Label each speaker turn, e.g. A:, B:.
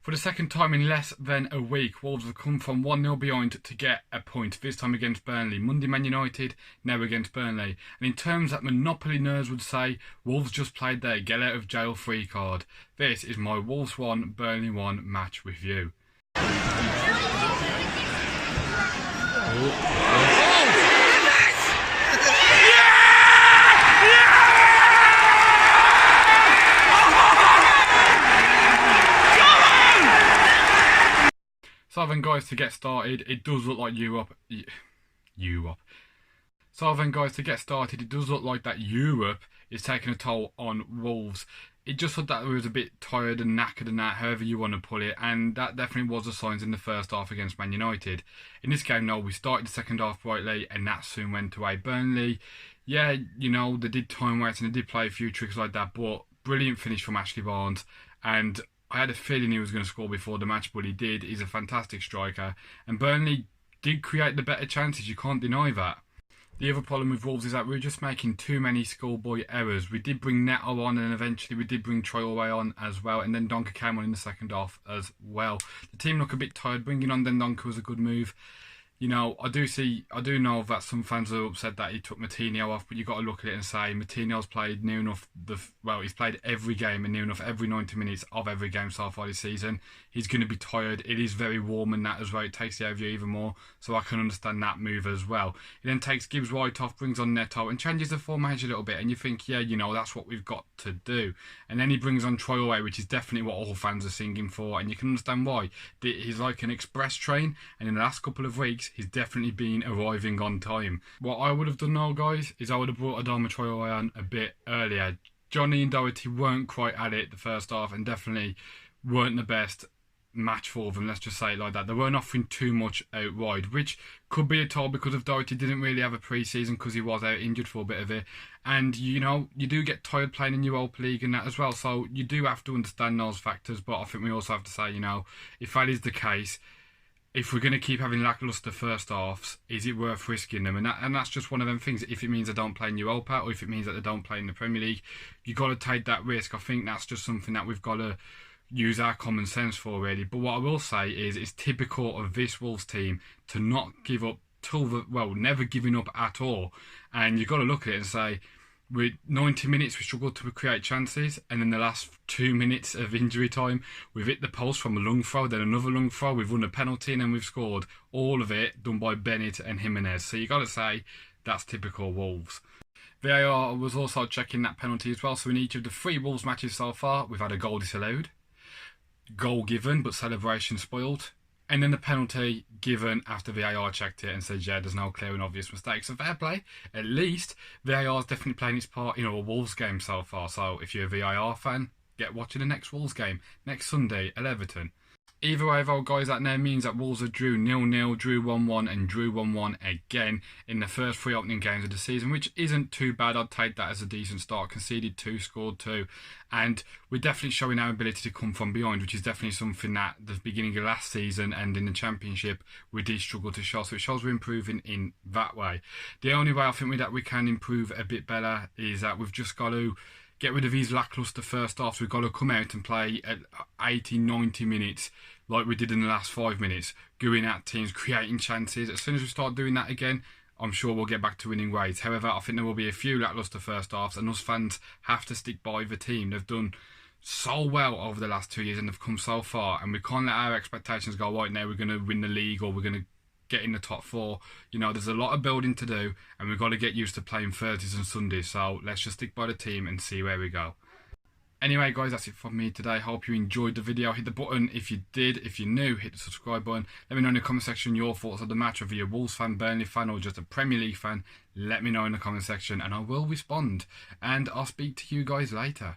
A: For the second time in less than a week, Wolves have come from 1-0 behind to get a point, this time against Burnley. Monday Man United, now against Burnley. And in terms that Monopoly nerds would say, Wolves just played their get out of jail free card. This is my Wolves 1, Burnley 1 match review. So then guys, to get started, it does look like Europe. So then guys, to get started, it does look like that Europe is taking a toll on Wolves. It just looked that we was a bit tired and knackered and that, however you want to put it, and that definitely was the signs in the first half against Man United. In this game, no, we started the second half brightly and that soon went away. Burnley, yeah, you know, they did time waits and they did play a few tricks like that, but brilliant finish from Ashley Barnes, and I had a feeling he was going to score before the match, but he did. He's a fantastic striker. And Burnley did create the better chances. You can't deny that. The other problem with Wolves is that we were just making too many schoolboy errors. We did bring Neto on and eventually we did bring Traoré on as well. And then Donker came on in the second half as well. The team looked a bit tired. Bringing on Donker was a good move. You know, I do know that some fans are upset that he took Martinho off, but you've got to look at it and say Martinho's played near enough he's played every game and near enough every 90 minutes of every game so far this season. He's going to be tired. It is very warm and that as well. It takes the over even more, so I can understand that move as well. He then takes Gibbs White off, brings on Neto and changes the formation a little bit, and you think, yeah, you know, that's what we've got to do. And then he brings on Traoré, which is definitely what all fans are singing for, and you can understand why. He's like an express train, and in the last couple of weeks, he's definitely been arriving on time. What I would have done now, guys, is I would have brought Adama Traoré on a bit earlier. Johnny and Doherty weren't quite at it the first half and definitely weren't the best match for them, let's just say it like that. They weren't offering too much out wide, which could be a toll because of Doherty didn't really have a pre-season because he was out injured for a bit of it. And, you know, you do get tired playing in Europa League and that as well, so you do have to understand those factors. But I think we also have to say, you know, if that is the case, if we're going to keep having lacklustre first halves, is it worth risking them? And that's just one of them things. If it means they don't play in Europa or if it means that they don't play in the Premier League, you've got to take that risk. I think that's just something that we've got to use our common sense for, really. But what I will say is it's typical of this Wolves team to not give up never giving up at all. And you've got to look at it and say, with 90 minutes, we struggled to create chances, and in the last 2 minutes of injury time, we've hit the post from a long throw, then another long throw, we've won a penalty, and then we've scored. All of it done by Bennett and Jimenez. So you got to say that's typical Wolves. VAR was also checking that penalty as well. So in each of the 3 Wolves matches so far, we've had a goal disallowed, goal given but celebration spoiled, and then the penalty given after VAR checked it and said, yeah, there's no clear and obvious mistakes. So fair play. At least VAR is definitely playing its part in a Wolves game so far. So if you're a VAR fan, get watching the next Wolves game next Sunday at Everton. Either way, though, guys, that now means that Wolves have drew 0-0, drew 1-1 and drew 1-1 again in the first 3 opening games of the season, which isn't too bad. I'd take that as a decent start. Conceded 2, scored 2, and we're definitely showing our ability to come from behind, which is definitely something that the beginning of last season and in the Championship we did struggle to show, so it shows we're improving in that way. The only way I think that we can improve a bit better is that we've just got to get rid of these lacklustre first halves. We've got to come out and play at 80, 90 minutes like we did in the last 5 minutes, going at teams, creating chances. As soon as we start doing that again, I'm sure we'll get back to winning ways. However, I think there will be a few lacklustre first halves, and us fans have to stick by the team. They've done so well over the last 2 years and they've come so far, and we can't let our expectations go, right, now we're going to win the league or we're going to get in the top 4. You know, there's a lot of building to do and we've got to get used to playing Thursdays and Sundays, so let's just stick by the team and see where we go. Anyway, guys, that's it from me today. Hope you enjoyed the video. Hit the button if you did. If you're new, hit the subscribe button. Let me know in the comment section your thoughts on the match, whether you're a Wolves fan, Burnley fan, or just a Premier League fan. Let me know in the comment section and I will respond. And I'll speak to you guys later.